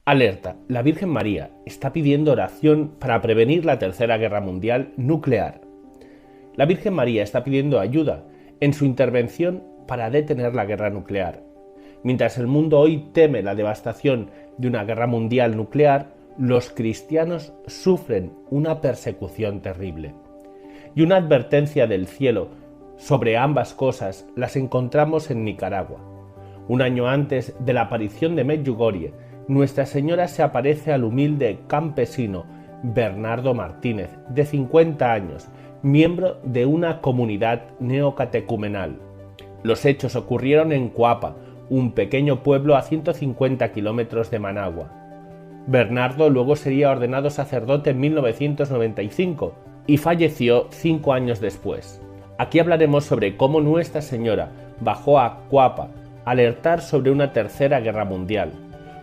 Alerta, la Virgen María está pidiendo oración para prevenir la Tercera Guerra Mundial nuclear. La Virgen María está pidiendo ayuda en su intervención para detener la guerra nuclear. Mientras el mundo hoy teme la devastación de una guerra mundial nuclear, los cristianos sufren una persecución terrible. Y una advertencia del cielo sobre ambas cosas las encontramos en Nicaragua. Un año antes de la aparición de Medjugorje, Nuestra Señora se aparece al humilde campesino Bernardo Martínez, de 50 años, miembro de una comunidad neocatecumenal. Los hechos ocurrieron en Coapa, un pequeño pueblo a 150 kilómetros de Managua. Bernardo luego sería ordenado sacerdote en 1995 y falleció 5 años después. Aquí hablaremos sobre cómo Nuestra Señora bajó a Coapa a alertar sobre una tercera guerra mundial,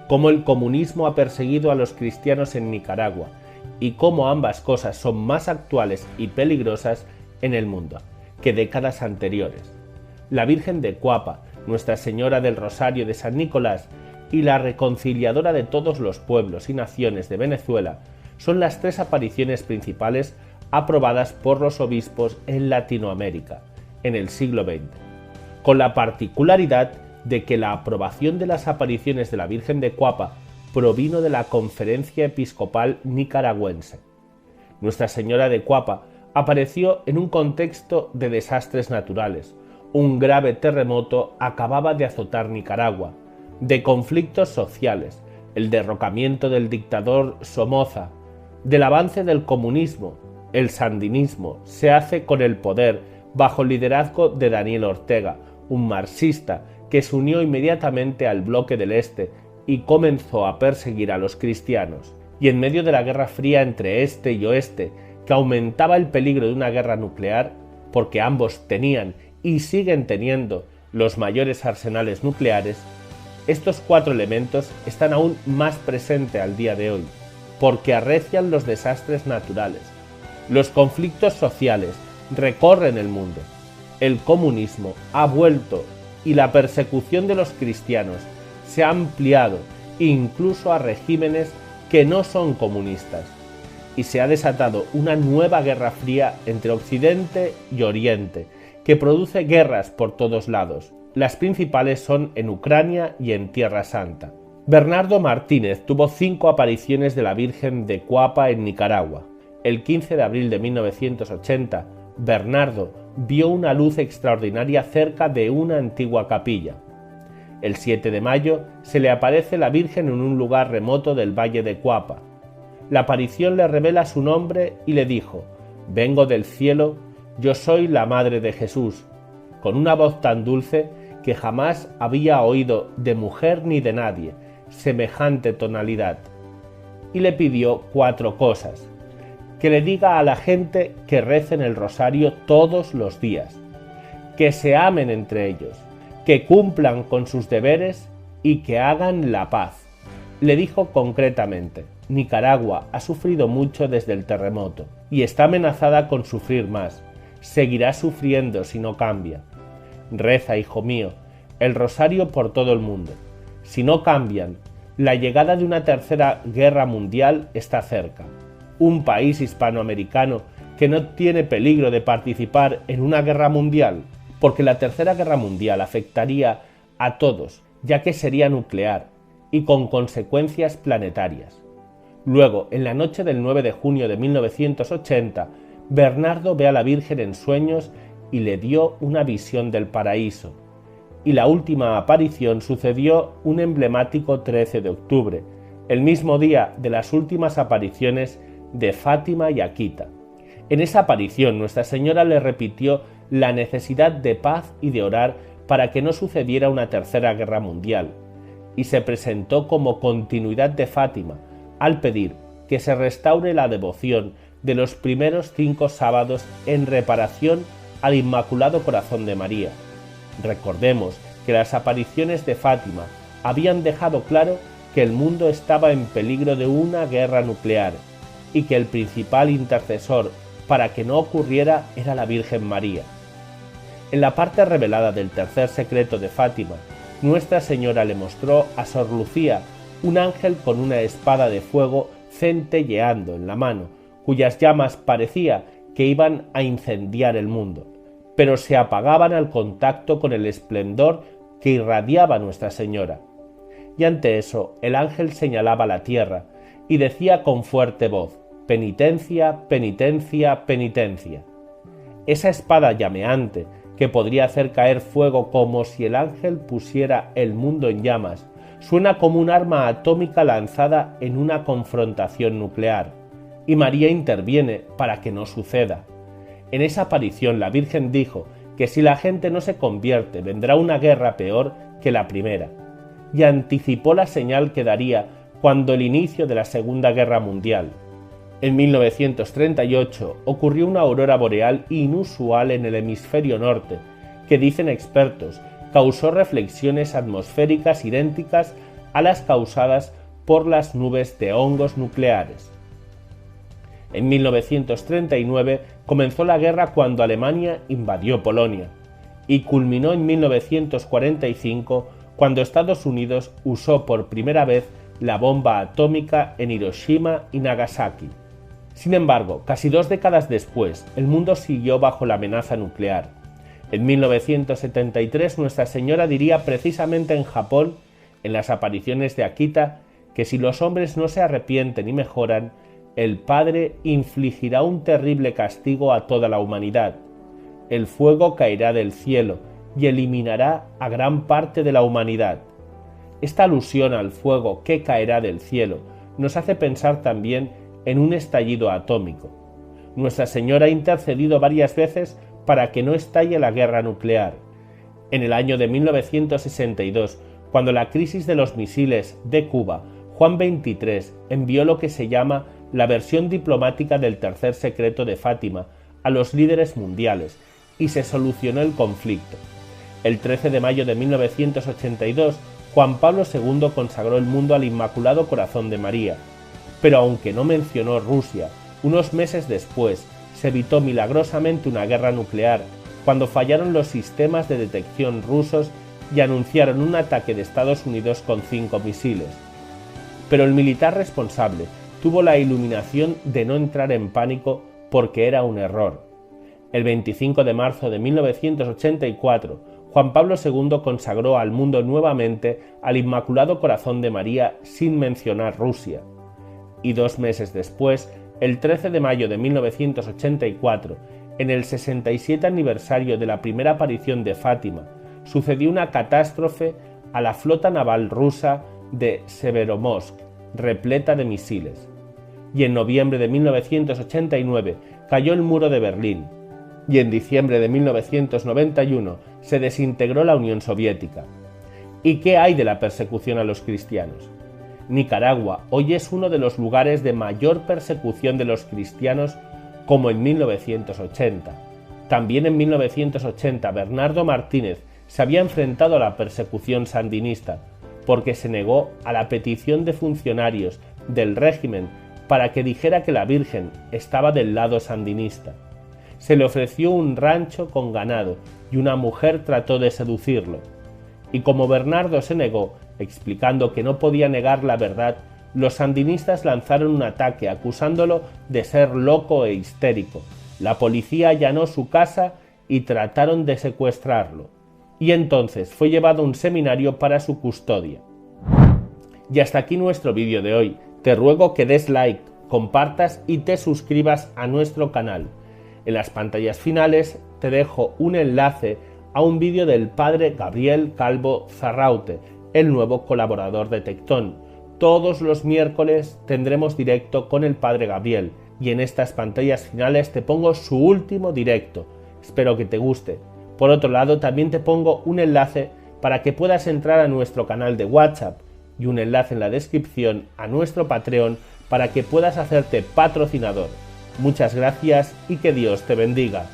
cómo el comunismo ha perseguido a los cristianos en Nicaragua y cómo ambas cosas son más actuales y peligrosas en el mundo que décadas anteriores. La Virgen de Coapa, Nuestra Señora del Rosario de San Nicolás y la reconciliadora de todos los pueblos y naciones de Venezuela son las tres apariciones principales aprobadas por los obispos en Latinoamérica en el siglo XX, con la particularidad de que la aprobación de las apariciones de la Virgen de Coapa provino de la Conferencia Episcopal Nicaragüense. Nuestra Señora de Coapa apareció en un contexto de desastres naturales. Un grave terremoto acababa de azotar Nicaragua, de conflictos sociales, el derrocamiento del dictador Somoza, del avance del comunismo. El sandinismo se hace con el poder bajo el liderazgo de Daniel Ortega, un marxista que se unió inmediatamente al bloque del Este y comenzó a perseguir a los cristianos. Y en medio de la Guerra Fría entre Este y Oeste, que aumentaba el peligro de una guerra nuclear, porque ambos tenían y siguen teniendo los mayores arsenales nucleares, estos cuatro elementos están aún más presentes al día de hoy, porque arrecian los desastres naturales. Los conflictos sociales recorren el mundo. El comunismo ha vuelto y la persecución de los cristianos se ha ampliado incluso a regímenes que no son comunistas, y se ha desatado una nueva guerra fría entre Occidente y Oriente, que produce guerras por todos lados. Las principales son en Ucrania y en Tierra Santa. Bernardo Martínez tuvo 5 apariciones de la Virgen de Coapa en Nicaragua. El 15 de abril de 1980, Bernardo vio una luz extraordinaria cerca de una antigua capilla. El 7 de mayo se le aparece la Virgen en un lugar remoto del valle de Coapa. La aparición le revela su nombre y le dijo: «Vengo del cielo, yo soy la Madre de Jesús», con una voz tan dulce que jamás había oído de mujer ni de nadie semejante tonalidad. Y le pidió 4 cosas: que le diga a la gente que recen el rosario todos los días, que se amen entre ellos, que cumplan con sus deberes y que hagan la paz. Le dijo concretamente: Nicaragua ha sufrido mucho desde el terremoto y está amenazada con sufrir más. Seguirá sufriendo si no cambia. Reza, hijo mío, el rosario por todo el mundo. Si no cambian, la llegada de una tercera guerra mundial está cerca. Un país hispanoamericano que no tiene peligro de participar en una guerra mundial, porque la tercera guerra mundial afectaría a todos, ya que sería nuclear y con consecuencias planetarias. Luego, en la noche del 9 de junio de 1980, Bernardo ve a la Virgen en sueños y le dio una visión del paraíso. Y la última aparición sucedió un emblemático 13 de octubre, el mismo día de las últimas apariciones de Fátima y Akita. En esa aparición Nuestra Señora le repitió la necesidad de paz y de orar para que no sucediera una tercera guerra mundial, y se presentó como continuidad de Fátima al pedir que se restaure la devoción de los primeros 5 sábados en reparación al Inmaculado Corazón de María. Recordemos que las apariciones de Fátima habían dejado claro que el mundo estaba en peligro de una guerra nuclear y que el principal intercesor para que no ocurriera era la Virgen María. En la parte revelada del tercer secreto de Fátima, Nuestra Señora le mostró a Sor Lucía un ángel con una espada de fuego centelleando en la mano, cuyas llamas parecía que iban a incendiar el mundo, pero se apagaban al contacto con el esplendor que irradiaba Nuestra Señora. Y ante eso el ángel señalaba la tierra y decía con fuerte voz: penitencia, penitencia, penitencia. Esa espada llameante, que podría hacer caer fuego como si el ángel pusiera el mundo en llamas, suena como un arma atómica lanzada en una confrontación nuclear, y María interviene para que no suceda. En esa aparición la Virgen dijo que si la gente no se convierte vendrá una guerra peor que la primera, y anticipó la señal que daría cuando el inicio de la Segunda Guerra Mundial. En 1938 ocurrió una aurora boreal inusual en el hemisferio norte, que dicen expertos causó reflexiones atmosféricas idénticas a las causadas por las nubes de hongos nucleares. En 1939 comenzó la guerra cuando Alemania invadió Polonia, y culminó en 1945 cuando Estados Unidos usó por primera vez la bomba atómica en Hiroshima y Nagasaki. Sin embargo, casi 2 décadas después, el mundo siguió bajo la amenaza nuclear. En 1973 Nuestra Señora diría precisamente en Japón, en las apariciones de Akita, que si los hombres no se arrepienten y mejoran, el Padre infligirá un terrible castigo a toda la humanidad. El fuego caerá del cielo y eliminará a gran parte de la humanidad. Esta alusión al fuego que caerá del cielo nos hace pensar también en un estallido atómico. Nuestra Señora ha intercedido varias veces para que no estalle la guerra nuclear. En el año de 1962, cuando la crisis de los misiles de Cuba, Juan XXIII envió lo que se llama la versión diplomática del tercer secreto de Fátima a los líderes mundiales y se solucionó el conflicto. El 13 de mayo de 1982, Juan Pablo II consagró el mundo al Inmaculado Corazón de María, pero aunque no mencionó Rusia, unos meses después se evitó milagrosamente una guerra nuclear cuando fallaron los sistemas de detección rusos y anunciaron un ataque de Estados Unidos con 5 misiles. Pero el militar responsable tuvo la iluminación de no entrar en pánico porque era un error. El 25 de marzo de 1984, Juan Pablo II consagró al mundo nuevamente al Inmaculado Corazón de María sin mencionar Rusia. Y 2 meses después, el 13 de mayo de 1984, en el 67 aniversario de la primera aparición de Fátima, sucedió una catástrofe a la flota naval rusa de Severomorsk, repleta de misiles. Y en noviembre de 1989 cayó el muro de Berlín, y en diciembre de 1991 se desintegró la Unión Soviética. ¿Y qué hay de la persecución a los cristianos? Nicaragua hoy es uno de los lugares de mayor persecución de los cristianos, como en 1980. También en 1980 Bernardo Martínez se había enfrentado a la persecución sandinista porque se negó a la petición de funcionarios del régimen para que dijera que la Virgen estaba del lado sandinista. Se le ofreció un rancho con ganado y una mujer trató de seducirlo. Y como Bernardo se negó, explicando que no podía negar la verdad, los sandinistas lanzaron un ataque acusándolo de ser loco e histérico. La policía allanó su casa y trataron de secuestrarlo. Y entonces fue llevado a un seminario para su custodia. Y hasta aquí nuestro vídeo de hoy. Te ruego que des like, compartas y te suscribas a nuestro canal. En las pantallas finales te dejo un enlace a un vídeo del padre Gabriel Calvo Zarraute, el nuevo colaborador de Tectón. Todos los miércoles tendremos directo con el padre Gabriel y en estas pantallas finales te pongo su último directo. Espero que te guste. Por otro lado, también te pongo un enlace para que puedas entrar a nuestro canal de WhatsApp y un enlace en la descripción a nuestro Patreon para que puedas hacerte patrocinador. Muchas gracias y que Dios te bendiga.